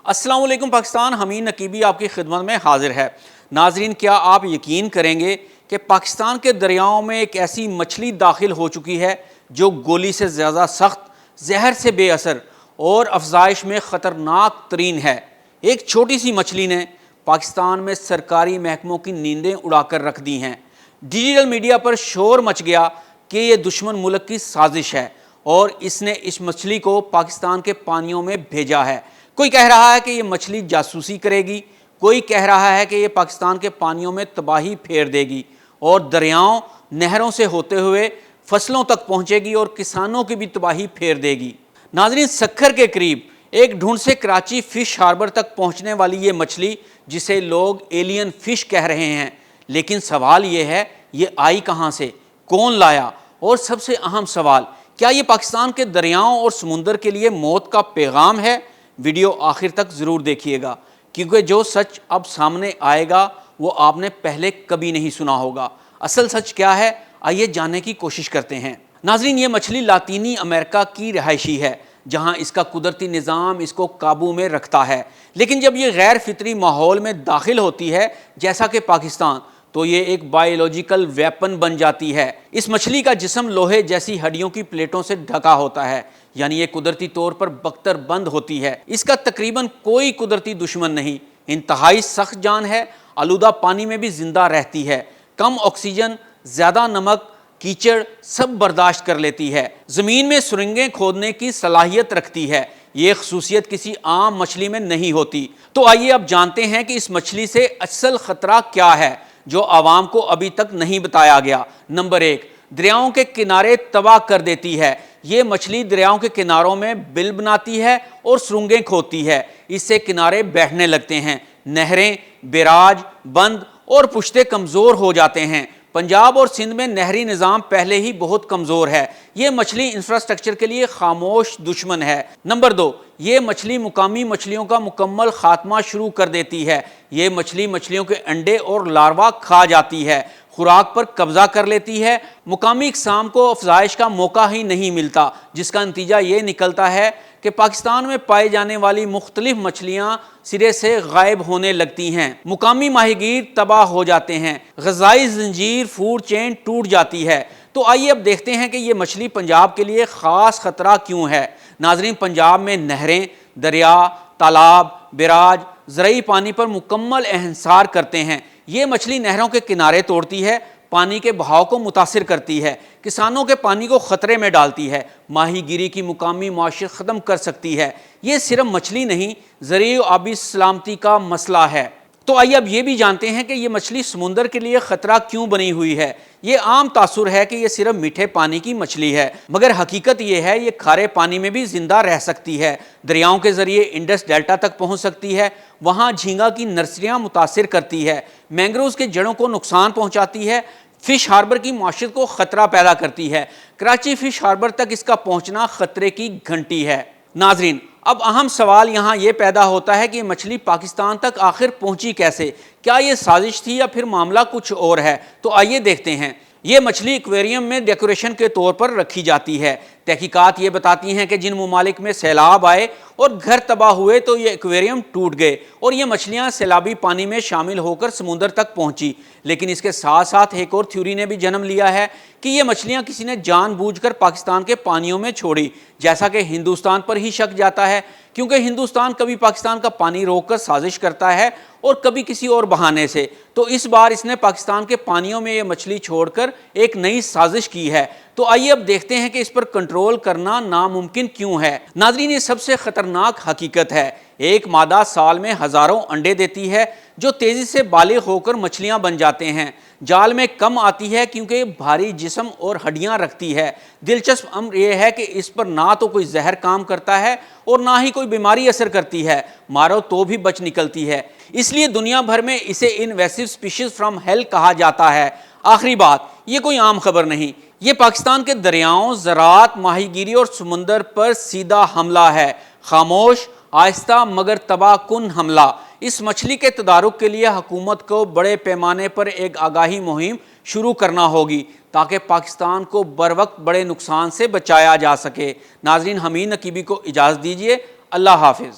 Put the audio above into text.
السلام علیکم پاکستان، حمید نقیبی آپ کی خدمت میں حاضر ہے۔ ناظرین، کیا آپ یقین کریں گے کہ پاکستان کے دریاؤں میں ایک ایسی مچھلی داخل ہو چکی ہے جو گولی سے زیادہ سخت، زہر سے بے اثر اور افزائش میں خطرناک ترین ہے۔ ایک چھوٹی سی مچھلی نے پاکستان میں سرکاری محکموں کی نیندیں اڑا کر رکھ دی ہیں۔ ڈیجیٹل میڈیا پر شور مچ گیا کہ یہ دشمن ملک کی سازش ہے اور اس نے اس مچھلی کو پاکستان کے پانیوں میں بھیجا ہے۔ کوئی کہہ رہا ہے کہ یہ مچھلی جاسوسی کرے گی، کوئی کہہ رہا ہے کہ یہ پاکستان کے پانیوں میں تباہی پھیر دے گی اور دریاؤں نہروں سے ہوتے ہوئے فصلوں تک پہنچے گی اور کسانوں کی بھی تباہی پھیر دے گی۔ ناظرین، سکھر کے قریب ایک ڈھونڈ سے کراچی فش ہاربر تک پہنچنے والی یہ مچھلی جسے لوگ ایلین فش کہہ رہے ہیں، لیکن سوال یہ ہے، یہ آئی کہاں سے، کون لایا، اور سب سے اہم سوال، کیا یہ پاکستان کے دریاؤں اور سمندر کے لیے موت کا پیغام ہے؟ ویڈیو آخر تک ضرور دیکھیے گا، کیونکہ جو سچ اب سامنے آئے گا وہ آپ نے پہلے کبھی نہیں سنا ہوگا۔ اصل سچ کیا ہے، آئیے جاننے کی کوشش کرتے ہیں۔ ناظرین، یہ مچھلی لاطینی امریکہ کی رہائشی ہے، جہاں اس کا قدرتی نظام اس کو قابو میں رکھتا ہے، لیکن جب یہ غیر فطری ماحول میں داخل ہوتی ہے جیسا کہ پاکستان، تو یہ ایک بایولوجیکل ویپن بن جاتی ہے۔ اس مچھلی کا جسم لوہے جیسی ہڈیوں کی پلیٹوں سے ڈھکا ہوتا ہے، یعنی یہ قدرتی طور پر بختر بند ہوتی ہے۔ اس کا تقریباً کوئی قدرتی دشمن نہیں، انتہائی سخت جان ہے، آلودہ پانی میں بھی زندہ رہتی ہے، کم آکسیجن، زیادہ نمک، کیچڑ سب برداشت کر لیتی ہے، زمین میں سرنگیں کھودنے کی صلاحیت رکھتی ہے۔ یہ خصوصیت کسی عام مچھلی میں نہیں ہوتی۔ تو آئیے اب جانتے ہیں کہ اس مچھلی سے اصل خطرہ کیا ہے جو عوام کو ابھی تک نہیں بتایا گیا۔ نمبر 1، دریاؤں کے کنارے تباہ کر دیتی ہے۔ یہ مچھلی دریاؤں کے کناروں میں بل بناتی ہے اور سرنگیں کھودتی ہے، اس سے کنارے بیٹھنے لگتے ہیں، نہریں، بیراج، بند اور پشتے کمزور ہو جاتے ہیں۔ پنجاب اور سندھ میں نہری نظام پہلے ہی بہت کمزور ہے۔ یہ مچھلی انفراسٹرکچر کے لیے خاموش دشمن ہے۔ نمبر 2، یہ مچھلی مقامی مچھلیوں کا مکمل خاتمہ شروع کر دیتی ہے۔ یہ مچھلی مچھلیوں کے انڈے اور لاروا کھا جاتی ہے، خوراک پر قبضہ کر لیتی ہے، مقامی اقسام کو افزائش کا موقع ہی نہیں ملتا، جس کا نتیجہ یہ نکلتا ہے کہ پاکستان میں پائی جانے والی مختلف مچھلیاں سرے سے غائب ہونے لگتی ہیں، مقامی ماہی گیر تباہ ہو جاتے ہیں، غذائی زنجیر فوڈ چین ٹوٹ جاتی ہے۔ تو آئیے اب دیکھتے ہیں کہ یہ مچھلی پنجاب کے لیے خاص خطرہ کیوں ہے۔ ناظرین، پنجاب میں نہریں، دریا، تالاب، بیراج زرعی پانی پر مکمل انحصار کرتے ہیں۔ یہ مچھلی نہروں کے کنارے توڑتی ہے، پانی کے بہاؤ کو متاثر کرتی ہے، کسانوں کے پانی کو خطرے میں ڈالتی ہے، ماہی گیری کی مقامی معیشت ختم کر سکتی ہے۔ یہ صرف مچھلی نہیں، زرعی و آبی سلامتی کا مسئلہ ہے۔ تو آئیے اب یہ بھی جانتے ہیں کہ یہ مچھلی سمندر کے لیے خطرہ کیوں بنی ہوئی ہے۔ یہ عام تاثر ہے کہ یہ صرف میٹھے پانی کی مچھلی ہے، مگر حقیقت یہ ہے یہ کھارے پانی میں بھی زندہ رہ سکتی ہے، دریاؤں کے ذریعے انڈس ڈیلٹا تک پہنچ سکتی ہے، وہاں جھینگا کی نرسریاں متاثر کرتی ہے، مینگروز کے جڑوں کو نقصان پہنچاتی ہے، فش ہاربر کی معیشت کو خطرہ پیدا کرتی ہے۔ کراچی فش ہاربر تک اس کا پہنچنا خطرے کی گھنٹی ہے۔ ناظرین، اب اہم سوال یہاں یہ پیدا ہوتا ہے کہ یہ مچھلی پاکستان تک آخر پہنچی کیسے؟ کیا یہ سازش تھی یا پھر معاملہ کچھ اور ہے؟ تو آئیے دیکھتے ہیں۔ یہ مچھلی ایکویریم میں ڈیکوریشن کے طور پر رکھی جاتی ہے۔ تحقیقات یہ بتاتی ہیں کہ جن ممالک میں سیلاب آئے اور گھر تباہ ہوئے تو یہ ایکویریم ٹوٹ گئے اور یہ مچھلیاں سیلابی پانی میں شامل ہو کر سمندر تک پہنچی۔ لیکن اس کے ساتھ ساتھ ایک اور تھیوری نے بھی جنم لیا ہے کہ یہ مچھلیاں کسی نے جان بوجھ کر پاکستان کے پانیوں میں چھوڑی، جیسا کہ ہندوستان پر ہی شک جاتا ہے، کیونکہ ہندوستان کبھی پاکستان کا پانی روک کر سازش کرتا ہے اور کبھی کسی اور بہانے سے۔ تو اس بار اس نے پاکستان کے پانیوں میں یہ مچھلی چھوڑ کر ایک نئی سازش کی ہے۔ تو آئیے اب دیکھتے ہیں کہ اس پر کنٹرول کرنا ناممکن کیوں ہے۔ ناظرین، یہ سب سے خطرناک حقیقت ہے۔ ایک مادہ سال میں ہزاروں انڈے دیتی ہے جو تیزی سے بالغ ہو کر مچھلیاں بن جاتے ہیں۔ جال میں کم آتی ہے کیونکہ یہ بھاری جسم اور ہڈیاں رکھتی ہے۔ دلچسپ امر یہ ہے کہ اس پر نہ تو کوئی زہر کام کرتا ہے اور نہ ہی کوئی بیماری اثر کرتی ہے، مارو تو بھی بچ نکلتی ہے۔ اس لیے دنیا بھر میں اسے انویسو اسپیشیز فرام ہیل کہا جاتا ہے۔ آخری بات، یہ کوئی عام خبر نہیں، یہ پاکستان کے دریاؤں، زراعت، ماہی گیری اور سمندر پر سیدھا حملہ ہے، خاموش، آہستہ مگر تباہ کن حملہ۔ اس مچھلی کے تدارک کے لیے حکومت کو بڑے پیمانے پر ایک آگاہی مہم شروع کرنا ہوگی تاکہ پاکستان کو بروقت بڑے نقصان سے بچایا جا سکے۔ ناظرین، حمید نقیبی کو اجازت دیجیے۔ اللہ حافظ۔